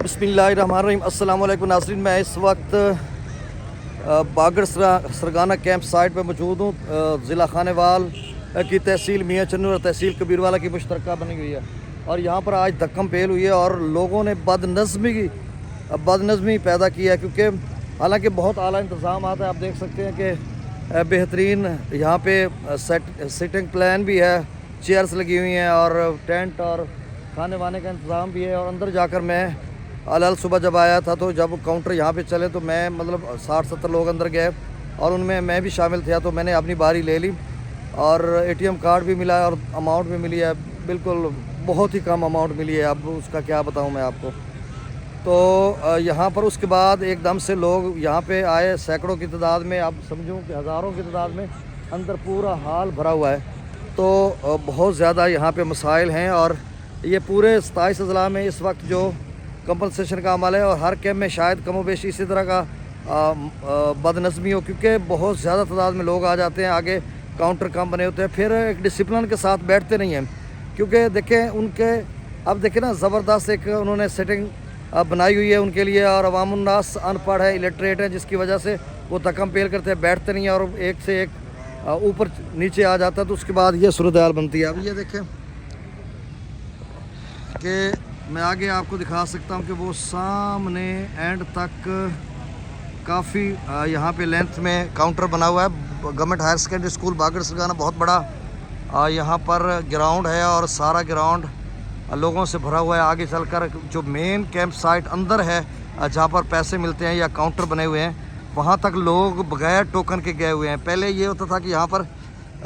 बिस्मिल्लाहिर्रहमानिर्रहीम। अस्सलाम वालेकुम नाज़रीन, मैं इस वक्त बागर सरगाना कैंप साइट पर मौजूद हूँ। ज़िला खानेवाल की तहसील मियाँ चन्नू और तहसील कबीरवाला की मुश्तरका बनी हुई है और यहाँ पर आज धक्कम पेल हुई है और लोगों ने बदनज़मी पैदा की है, क्योंकि हालांकि बहुत आला इंतज़ाम आता है। आप देख सकते हैं कि बेहतरीन यहाँ पे सिटिंग प्लान भी है, चेयर्स लगी हुई हैं और टेंट और खाने वाने का इंतज़ाम भी है। और अंदर जाकर मैं अल सुबह जब आया था तो जब काउंटर यहाँ पे चले तो मैं 60-70 लोग अंदर गए और उनमें मैं भी शामिल था। तो मैंने अपनी बारी ले ली और एटीएम कार्ड भी मिला है और अमाउंट भी मिली है, बिल्कुल बहुत ही कम अमाउंट मिली है। अब उसका क्या बताऊँ मैं आपको। तो यहाँ पर उसके बाद एकदम से लोग यहाँ पे आए सैकड़ों की तादाद में, अब समझूँ कि हज़ारों की तादाद में। अंदर पूरा हाल भरा हुआ है। तो बहुत ज़्यादा यहाँ पे मसाइल हैं और ये पूरे 27 अज़ला में इस वक्त जो कंपनसेशन का अमल है और हर कैंप में शायद कमो बेशी इसी तरह का बदनज़मी हो, क्योंकि बहुत ज़्यादा तादाद में लोग आ जाते हैं। आगे काउंटर कम बने होते हैं, फिर एक डिसिप्लिन के साथ बैठते नहीं हैं, क्योंकि देखें उनके अब देखें ना ज़बरदस्त एक उन्होंने सेटिंग बनाई हुई है उनके लिए। और अवामुन्नास अनपढ़ है, इलेटरेट है, जिसकी वजह से वो धक्कम पेल करते हैं, बैठते नहीं हैं और एक से एक ऊपर नीचे आ जाता है। तो उसके बाद ये सूरत हाल बनती है। अब ये देखें कि मैं आगे आपको दिखा सकता हूँ कि वो सामने एंड तक काफ़ी यहाँ पे लेंथ में काउंटर बना हुआ है। गवर्नमेंट हायर सेकेंडरी स्कूल बागर सरगाना बहुत बड़ा यहाँ पर ग्राउंड है और सारा ग्राउंड लोगों से भरा हुआ है। आगे चलकर जो मेन कैंप साइट अंदर है जहाँ पर पैसे मिलते हैं या काउंटर बने हुए हैं, वहाँ तक लोग बगैर टोकन के गए हुए हैं। पहले ये होता था कि यहाँ पर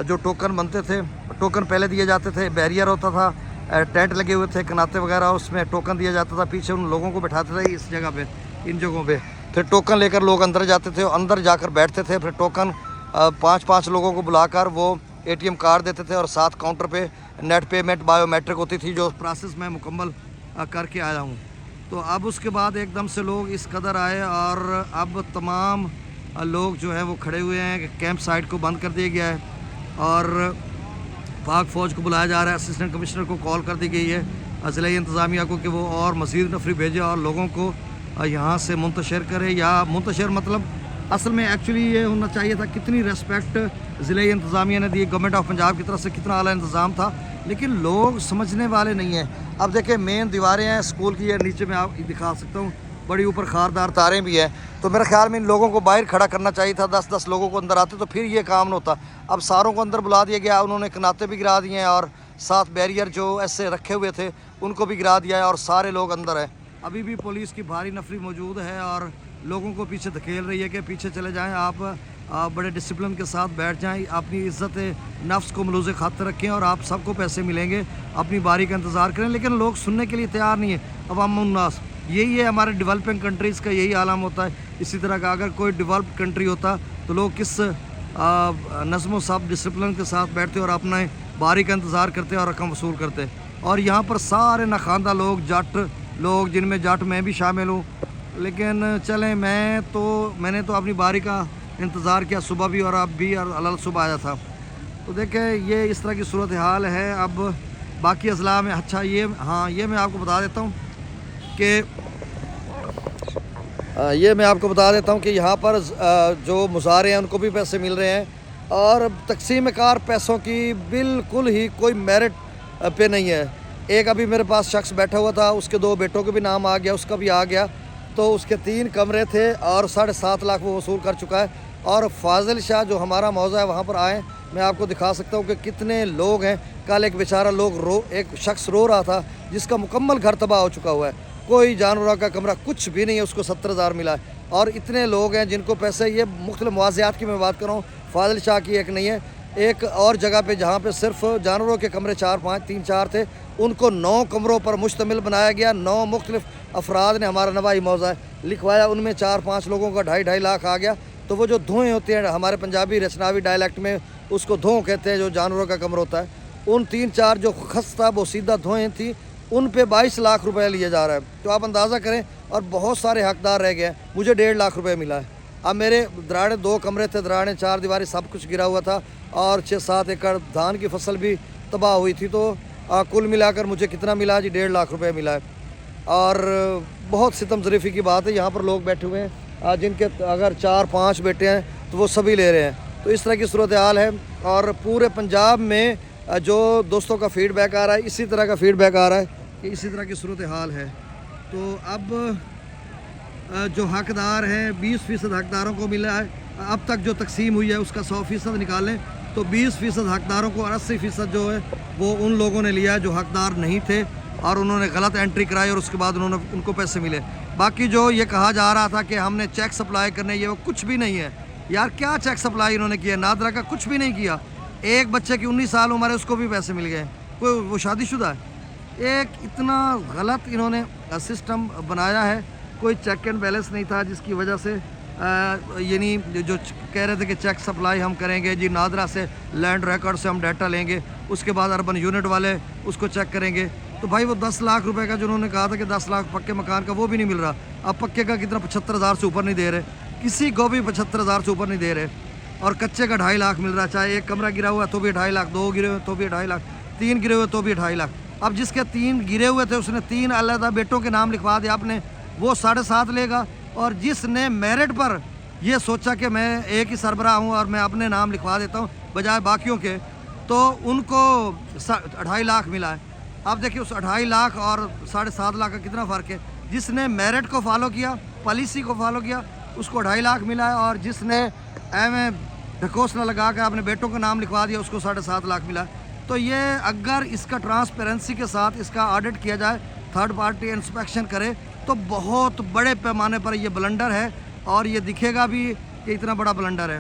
जो टोकन बनते थे, टोकन पहले दिए जाते थे, बैरियर होता था, टेंट लगे हुए थे, कनाते वगैरह, उसमें टोकन दिया जाता था। पीछे उन लोगों को बैठाते थे इस जगह पे, इन जगहों पे, फिर टोकन लेकर लोग अंदर जाते थे, अंदर जाकर बैठते थे। फिर टोकन 5-5 लोगों को बुलाकर वो एटीएम कार्ड देते थे और साथ काउंटर पे नेट पेमेंट बायोमेट्रिक होती थी, जो प्रोसेस मैं मुकम्मल करके आया हूँ। तो अब उसके बाद एकदम से लोग इस कदर आए और अब तमाम लोग जो है वो खड़े हुए हैं। कैंप साइट को बंद कर दिया गया है और पाक फ़ौज को बुलाया जा रहा है। असिस्टेंट कमिश्नर को कॉल कर दी गई है ज़िला इंतज़ामिया को कि वो और मज़ीद नफरी भेजे और लोगों को यहाँ से मुंतशिर करे, या मुंतशिर मतलब असल में एक्चुअली ये होना चाहिए था। कितनी रेस्पेक्ट ज़िला इंतज़ामिया ने दी, गवर्नमेंट ऑफ पंजाब की तरफ से कितना आला इंतज़ाम था, लेकिन लोग समझने वाले नहीं हैं। अब देखें मेन दीवारें हैं स्कूल की, नीचे मैं आप दिखा सकता हूँ, बड़ी ऊपर खारदार तारें भी हैं। तो मेरे ख्याल में इन लोगों को बाहर खड़ा करना चाहिए था। 10-10 लोगों को अंदर आते तो फिर ये काम न होता। अब सारों को अंदर बुला दिया गया, उन्होंने कनाते भी गिरा दिए हैं और साथ बैरियर जो ऐसे रखे हुए थे उनको भी गिरा दिया है और सारे लोग अंदर हैं। अभी भी पुलिस की भारी नफरी मौजूद है और लोगों को पीछे धकेल रही है कि पीछे चले जाएँ, आप बड़े डिसिप्लिन के साथ बैठ जाएँ, अपनी इज़्ज़त नफ्स को मलूज़ खातिर रखें और आप सबको पैसे मिलेंगे, अपनी बारी का इंतज़ार करें। लेकिन लोग सुनने के लिए तैयार नहीं है। अवामुन्नास यही है, हमारे डेवलपिंग कंट्रीज़ का यही आलम होता है। इसी तरह का अगर कोई डेवलप्ड कंट्री होता तो लोग किस नज़्म सब डिसिप्लिन के साथ बैठते और अपना बारी का इंतज़ार करते और रकम वसूल करते। और यहाँ पर सारे नखानदा लोग, जट लोग, जिनमें जट मैं भी शामिल हूँ। लेकिन चलें, मैंने तो अपनी बारी का इंतज़ार किया सुबह भी और अब भी, और अल सुबह आया था। तो देखें ये इस तरह की सूरत हाल है। अब बाकी अजला में अच्छा ये मैं आपको बता देता हूँ कि यहाँ पर जो मुज़ारे हैं उनको भी पैसे मिल रहे हैं और तकसीम कार पैसों की बिल्कुल ही कोई मेरिट पे नहीं है। एक अभी मेरे पास शख्स बैठा हुआ था, उसके 2 बेटों के भी नाम आ गया, उसका भी आ गया, तो उसके 3 कमरे थे और 7.5 लाख वो वसूल कर चुका है। और फाजिल शाह जो हमारा मौज़ा है वहाँ पर आए, मैं आपको दिखा सकता हूँ कि कितने लोग हैं। कल एक बेचारा एक शख्स रो रहा था जिसका मुकम्मल घर तबाह हो चुका हुआ है, कोई जानवरों का कमरा कुछ भी नहीं है, उसको 70,000 मिला है। और इतने लोग हैं जिनको पैसे, ये मुख्तलिफ मुआवज़ात की मैं बात कर रहा हूँ, फाजिल शाह की एक नहीं है। एक और जगह पे जहाँ पे सिर्फ जानवरों के कमरे 3-4 थे, उनको 9 कमरों पर मुश्तमिल बनाया गया। 9 मुख्तलिफ अफराद ने हमारा नवाई मौज़ा लिखवाया, उनमें 4-5 लोगों का 2.5 लाख आ गया। तो वो जो धुएँ होते हैं, हमारे पंजाबी रचनावी डायलैक्ट में उसको धुएँ कहते हैं, जो जानवरों का कमरा होता है, उन 3-4 जो खस्ता बोसीदा धुएँ थी, उन पे 22 लाख रुपए लिए जा रहा है। तो आप अंदाज़ा करें, और बहुत सारे हकदार रह गए हैं। मुझे 1.5 लाख रुपए मिला है। अब मेरे दराड़े 2 कमरे थे, दराड़े 4 दीवारें, सब कुछ गिरा हुआ था और 6-7 एकड़ धान की फसल भी तबाह हुई थी। तो कुल मिलाकर मुझे कितना मिला जी? 1.5 लाख रुपए मिला है। और बहुत सितम ज़रीफ़ी की बात है, यहाँ पर लोग बैठे हुए हैं जिनके अगर 4-5 बेटे हैं तो वो सभी ले रहे हैं। तो इस तरह की सूरत हाल है और पूरे पंजाब में जो दोस्तों का फ़ीडबैक आ रहा है, इसी तरह का फ़ीडबैक आ रहा है कि इसी तरह की सूरत हाल है। तो अब जो हकदार हैं 20% हकदारों को मिला है। अब तक जो तकसीम हुई है उसका 100% निकालें तो 20% हकदारों को और 80% जो है वो उन लोगों ने लिया है जो हकदार नहीं थे और उन्होंने गलत एंट्री कराई और उसके बाद उनको पैसे मिले। बाकी जो ये कहा जा रहा था कि हमने चेक सप्लाई करने, ये वो कुछ भी नहीं है यार। क्या चेक सप्लाई इन्होंने किया? नादरा का कुछ भी नहीं किया। एक बच्चे की 19 साल उम्र है, उसको भी पैसे मिल गए। कोई वो शादीशुदा है। एक इतना गलत इन्होंने सिस्टम बनाया है। कोई चेक एंड बैलेंस नहीं था जिसकी वजह से यानी जो कह रहे थे कि चेक सप्लाई हम करेंगे जी, नादरा से लैंड रिकॉर्ड से हम डाटा लेंगे, उसके बाद अर्बन यूनिट वाले उसको चेक करेंगे। तो भाई वो 10 लाख रुपए का जो उन्होंने कहा था कि 10 लाख पक्के मकान का, वो भी नहीं मिल रहा। अब पक्के का कितना 75,000 से ऊपर नहीं दे रहे, किसी को भी 75,000 से ऊपर नहीं दे रहे। और कच्चे का 2.5 लाख मिल रहा है, चाहे एक कमरा गिरा हुआ तो भी 2.5 लाख, 2 गिरे हुए तो भी 2.5 लाख, 3 गिरे हुए तो भी 2.5 लाख। अब जिसके 3 गिरे हुए थे उसने 3 अलग बेटों के नाम लिखवा दिया आपने, वो 7.5 लेगा। और जिसने मेरिट पर ये सोचा कि मैं एक ही सरबराह हूँ और मैं अपने नाम लिखवा देता हूँ बजाय बाकियों के, तो उनको 2.5 लाख मिला है। अब देखिए उस 2.5 लाख और 7.5 लाख का कितना फ़र्क है। जिसने मेरिट को फॉलो किया, पॉलिसी को फॉलो किया, उसको 2.5 लाख मिला है। और जिसने ढकोसला लगा कर अपने बेटों का नाम लिखवा दिया उसको 7.5 लाख मिला है। तो ये अगर इसका ट्रांसपेरेंसी के साथ इसका ऑडिट किया जाए, थर्ड पार्टी इंस्पेक्शन करे, तो बहुत बड़े पैमाने पर ये ब्लंडर है और ये दिखेगा भी कि इतना बड़ा ब्लंडर है।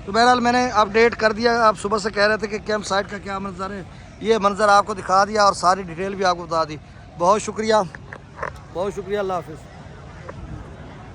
तो बहरहाल मैंने अपडेट कर दिया। आप सुबह से कह रहे थे कि कैंप साइट का क्या मंजर है, ये मंजर आपको दिखा दिया और सारी डिटेल भी आपको बता दी। बहुत शुक्रिया, बहुत शुक्रिया। अल्लाह हाफिज़।